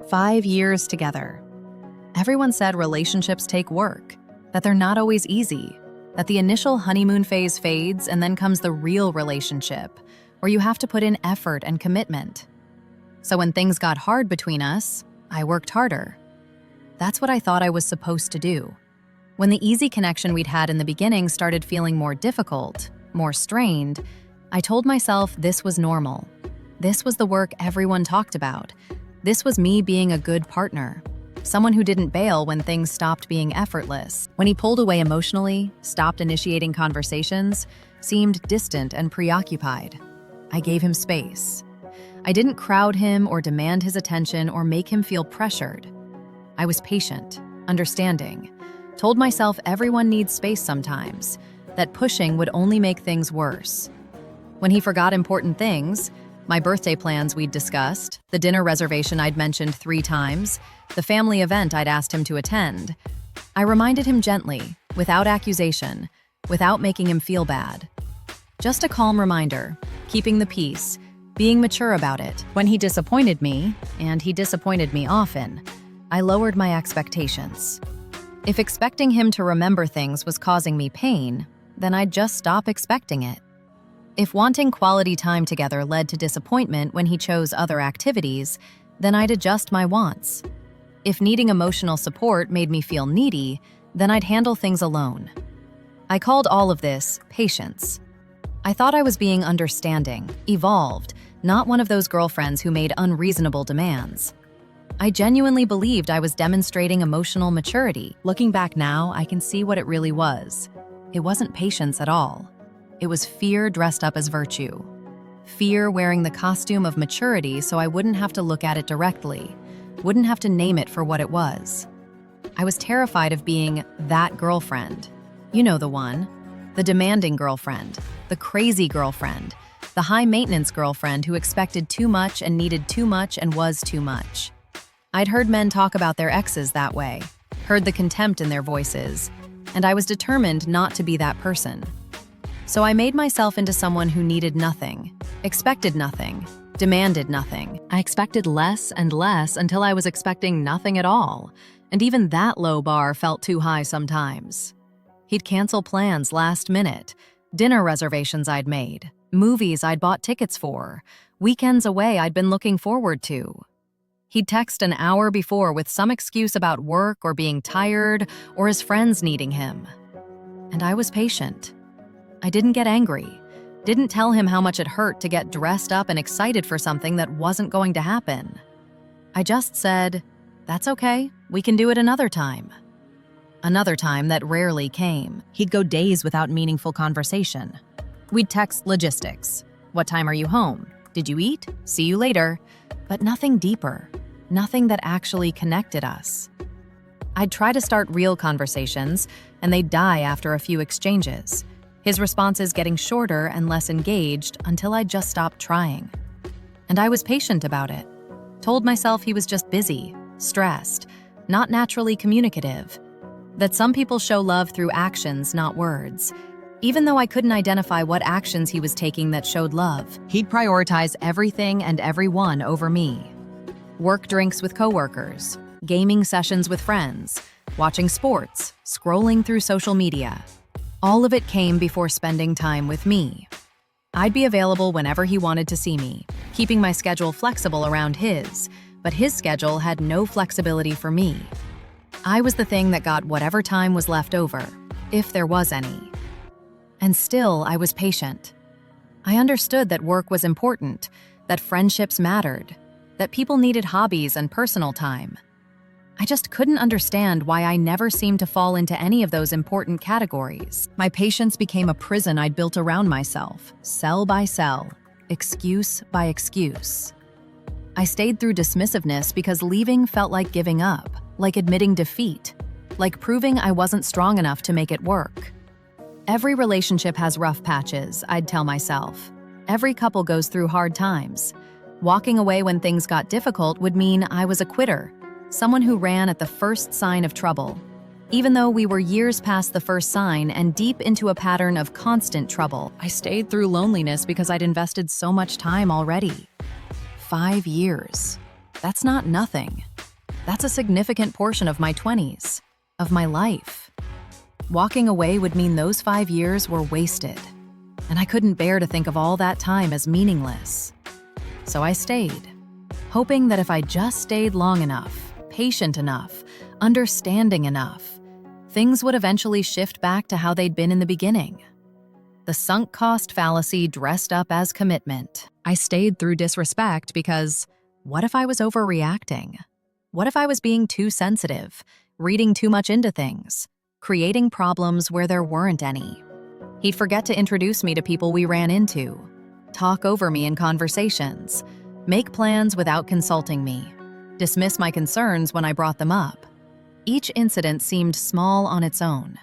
5 years together. Everyone said relationships take work, that they're not always easy, that the initial honeymoon phase fades and then comes the real relationship, where you have to put in effort and commitment. So when things got hard between us, I worked harder. That's what I thought I was supposed to do. When the easy connection we'd had in the beginning started feeling more difficult, more strained, I told myself this was normal. This was the work everyone talked about. This was me being a good partner, someone who didn't bail when things stopped being effortless. When he pulled away emotionally, stopped initiating conversations, seemed distant and preoccupied, I gave him space. I didn't crowd him or demand his attention or make him feel pressured. I was patient, understanding, told myself everyone needs space sometimes, that pushing would only make things worse. When he forgot important things, my birthday plans we'd discussed, the dinner reservation I'd mentioned 3 times, the family event I'd asked him to attend, I reminded him gently, without accusation, without making him feel bad. Just a calm reminder, keeping the peace, being mature about it. When he disappointed me, and he disappointed me often, I lowered my expectations. If expecting him to remember things was causing me pain, then I'd just stop expecting it. If wanting quality time together led to disappointment when he chose other activities, then I'd adjust my wants. If needing emotional support made me feel needy, then I'd handle things alone. I called all of this patience. I thought I was being understanding, evolved, not one of those girlfriends who made unreasonable demands. I genuinely believed I was demonstrating emotional maturity. Looking back now, I can see what it really was. It wasn't patience at all. It was fear dressed up as virtue. Fear wearing the costume of maturity so I wouldn't have to look at it directly, wouldn't have to name it for what it was. I was terrified of being that girlfriend. You know the one. The demanding girlfriend, the crazy girlfriend, the high-maintenance girlfriend who expected too much and needed too much and was too much. I'd heard men talk about their exes that way, heard the contempt in their voices, and I was determined not to be that person. So I made myself into someone who needed nothing, expected nothing, demanded nothing. I expected less and less until I was expecting nothing at all, and even that low bar felt too high sometimes. He'd cancel plans last minute, dinner reservations I'd made, movies I'd bought tickets for, weekends away I'd been looking forward to. He'd text an hour before with some excuse about work or being tired or his friends needing him. And I was patient. I didn't get angry, didn't tell him how much it hurt to get dressed up and excited for something that wasn't going to happen. I just said, "That's okay, we can do it another time." Another time that rarely came. He'd go days without meaningful conversation. We'd text logistics. What time are you home? Did you eat? See you later. But nothing deeper, nothing that actually connected us. I'd try to start real conversations, and they'd die after a few exchanges. His responses getting shorter and less engaged until I just stopped trying. And I was patient about it. Told myself he was just busy, stressed, not naturally communicative. That some people show love through actions, not words. Even though I couldn't identify what actions he was taking that showed love, he'd prioritize everything and everyone over me. Work drinks with coworkers, gaming sessions with friends, watching sports, scrolling through social media. All of it came before spending time with me. I'd be available whenever he wanted to see me, keeping my schedule flexible around his, but his schedule had no flexibility for me. I was the thing that got whatever time was left over, if there was any. And still, I was patient. I understood that work was important, that friendships mattered, that people needed hobbies and personal time. I just couldn't understand why I never seemed to fall into any of those important categories. My patience became a prison I'd built around myself, cell by cell, excuse by excuse. I stayed through dismissiveness because leaving felt like giving up, like admitting defeat, like proving I wasn't strong enough to make it work. Every relationship has rough patches, I'd tell myself. Every couple goes through hard times. Walking away when things got difficult would mean I was a quitter, someone who ran at the first sign of trouble, even though we were years past the first sign and deep into a pattern of constant trouble. I stayed through loneliness because I'd invested so much time already. 5 years. That's not nothing. That's a significant portion of my 20s, of my life. Walking away would mean those 5 years were wasted, and I couldn't bear to think of all that time as meaningless. So I stayed, hoping that if I just stayed long enough, patient enough, understanding enough, things would eventually shift back to how they'd been in the beginning. The sunk cost fallacy dressed up as commitment. I stayed through disrespect because what if I was overreacting? What if I was being too sensitive, reading too much into things, creating problems where there weren't any? He'd forget to introduce me to people we ran into, talk over me in conversations, make plans without consulting me, dismiss my concerns when I brought them up. Each incident seemed small on its own.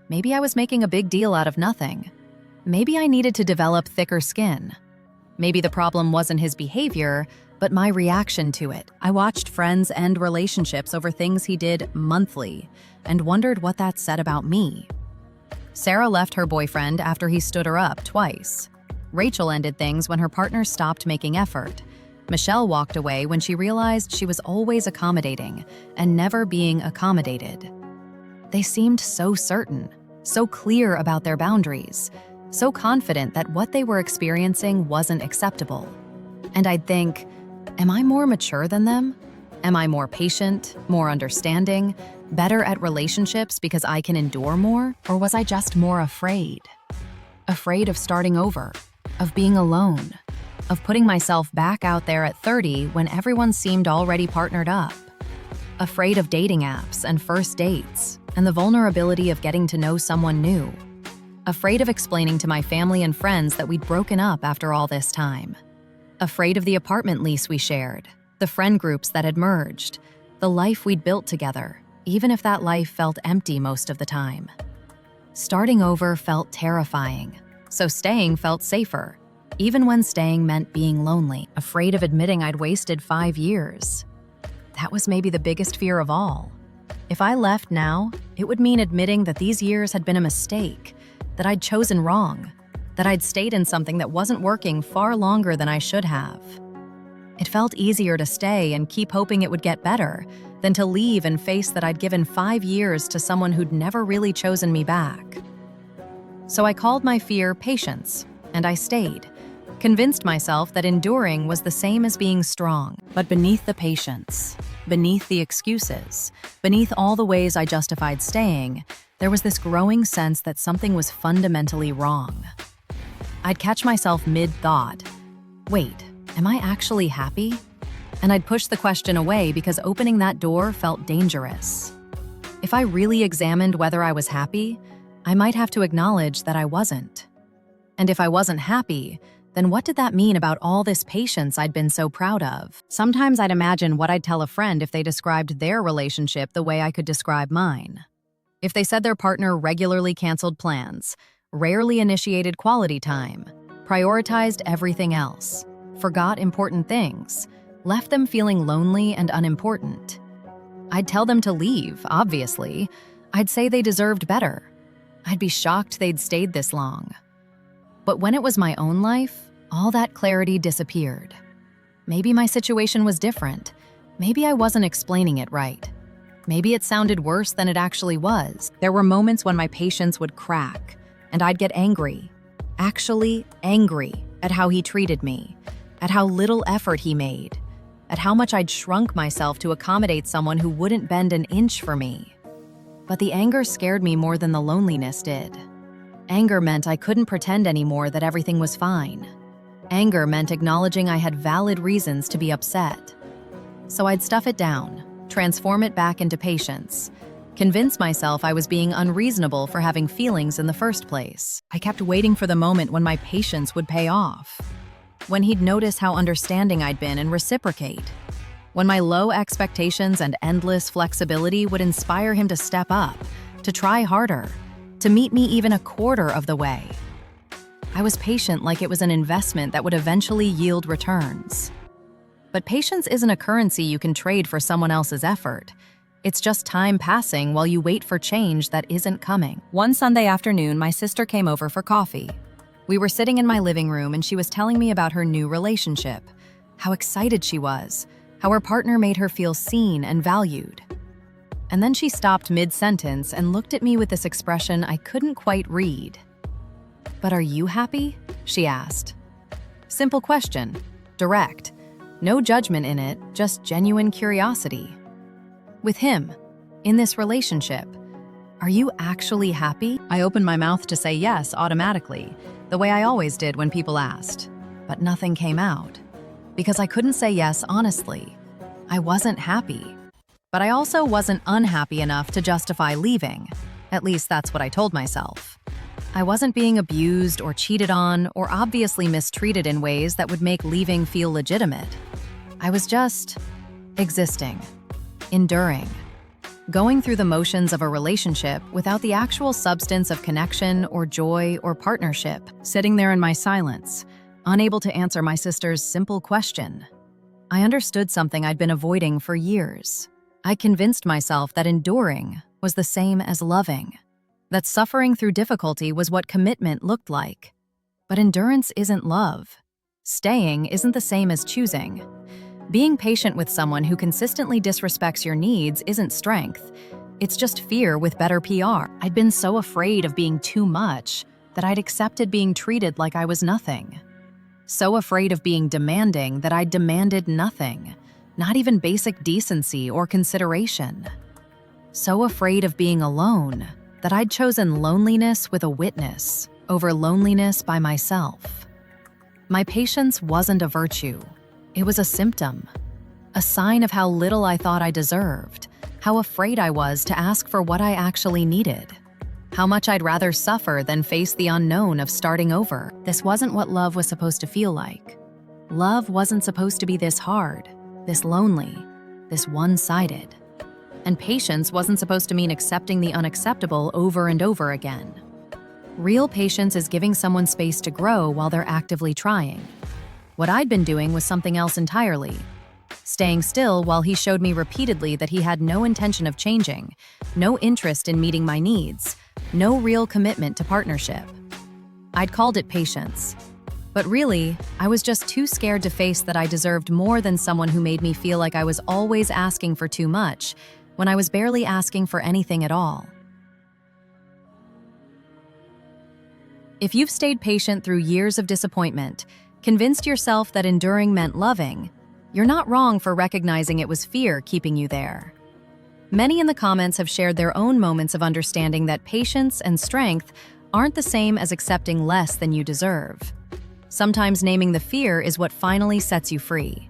Maybe I was making a big deal out of nothing. Maybe I needed to develop thicker skin. Maybe the problem wasn't his behavior, but my reaction to it. I watched friends end relationships over things he did monthly and wondered what that said about me. Sarah left her boyfriend after he stood her up twice. Rachel ended things when her partner stopped making effort. Michelle walked away when she realized she was always accommodating and never being accommodated. They seemed so certain, so clear about their boundaries, so confident that what they were experiencing wasn't acceptable. And I'd think, am I more mature than them? Am I more patient, more understanding, better at relationships because I can endure more? Or was I just more afraid? Afraid of starting over, of being alone, of putting myself back out there at 30 when everyone seemed already partnered up. Afraid of dating apps and first dates and the vulnerability of getting to know someone new. Afraid of explaining to my family and friends that we'd broken up after all this time. Afraid of the apartment lease we shared, the friend groups that had merged, the life we'd built together, even if that life felt empty most of the time. Starting over felt terrifying, so staying felt safer, even when staying meant being lonely. Afraid of admitting I'd wasted 5 years. That was maybe the biggest fear of all. If I left now, it would mean admitting that these years had been a mistake, that I'd chosen wrong, that I'd stayed in something that wasn't working far longer than I should have. It felt easier to stay and keep hoping it would get better than to leave and face that I'd given 5 years to someone who'd never really chosen me back. So I called my fear patience, and I stayed, convinced myself that enduring was the same as being strong. But beneath the patience, beneath the excuses, beneath all the ways I justified staying, there was this growing sense that something was fundamentally wrong. I'd catch myself mid-thought. Wait, am I actually happy? And I'd push the question away because opening that door felt dangerous. If I really examined whether I was happy, I might have to acknowledge that I wasn't. And if I wasn't happy, then what did that mean about all this patience I'd been so proud of? Sometimes I'd imagine what I'd tell a friend if they described their relationship the way I could describe mine. If they said their partner regularly canceled plans, rarely initiated quality time, prioritized everything else, forgot important things, left them feeling lonely and unimportant. I'd tell them to leave, obviously. I'd say they deserved better. I'd be shocked they'd stayed this long. But when it was my own life, all that clarity disappeared. Maybe my situation was different. Maybe I wasn't explaining it right. Maybe it sounded worse than it actually was. There were moments when my patience would crack, and I'd get angry. Actually angry at how he treated me, at how little effort he made, at how much I'd shrunk myself to accommodate someone who wouldn't bend an inch for me. But the anger scared me more than the loneliness did. Anger meant I couldn't pretend anymore that everything was fine. Anger meant acknowledging I had valid reasons to be upset. So I'd stuff it down, transform it back into patience, convince myself I was being unreasonable for having feelings in the first place. I kept waiting for the moment when my patience would pay off, when he'd notice how understanding I'd been and reciprocate, when my low expectations and endless flexibility would inspire him to step up, to try harder, to meet me even a quarter of the way. I was patient like it was an investment that would eventually yield returns. But patience isn't a currency you can trade for someone else's effort. It's just time passing while you wait for change that isn't coming. One Sunday afternoon, my sister came over for coffee. We were sitting in my living room and she was telling me about her new relationship, how excited she was, how her partner made her feel seen and valued. And then she stopped mid-sentence and looked at me with this expression I couldn't quite read. "But are you happy?" she asked. Simple question, direct, no judgment in it, just genuine curiosity. With him, in this relationship, are you actually happy? I opened my mouth to say yes automatically, the way I always did when people asked, but nothing came out. Because I couldn't say yes honestly. I wasn't happy. But I also wasn't unhappy enough to justify leaving. At least that's what I told myself. I wasn't being abused or cheated on or obviously mistreated in ways that would make leaving feel legitimate. I was just existing, enduring, going through the motions of a relationship without the actual substance of connection or joy or partnership, sitting there in my silence, unable to answer my sister's simple question. I understood something I'd been avoiding for years. I convinced myself that enduring was the same as loving, that suffering through difficulty was what commitment looked like. But endurance isn't love. Staying isn't the same as choosing. Being patient with someone who consistently disrespects your needs isn't strength. It's just fear with better PR. I'd been so afraid of being too much that I'd accepted being treated like I was nothing. So afraid of being demanding that I'd demanded nothing, not even basic decency or consideration. So afraid of being alone that I'd chosen loneliness with a witness over loneliness by myself. My patience wasn't a virtue. It was a symptom, a sign of how little I thought I deserved, how afraid I was to ask for what I actually needed, how much I'd rather suffer than face the unknown of starting over. This wasn't what love was supposed to feel like. Love wasn't supposed to be this hard, this lonely, this one-sided. And patience wasn't supposed to mean accepting the unacceptable over and over again. Real patience is giving someone space to grow while they're actively trying. What I'd been doing was something else entirely. Staying still while he showed me repeatedly that he had no intention of changing, no interest in meeting my needs, no real commitment to partnership. I'd called it patience. But really, I was just too scared to face that I deserved more than someone who made me feel like I was always asking for too much, when I was barely asking for anything at all. If you've stayed patient through years of disappointment, convinced yourself that enduring meant loving, you're not wrong for recognizing it was fear keeping you there. Many in the comments have shared their own moments of understanding that patience and strength aren't the same as accepting less than you deserve. Sometimes naming the fear is what finally sets you free.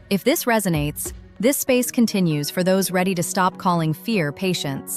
If this resonates, this space continues for those ready to stop calling fear patience.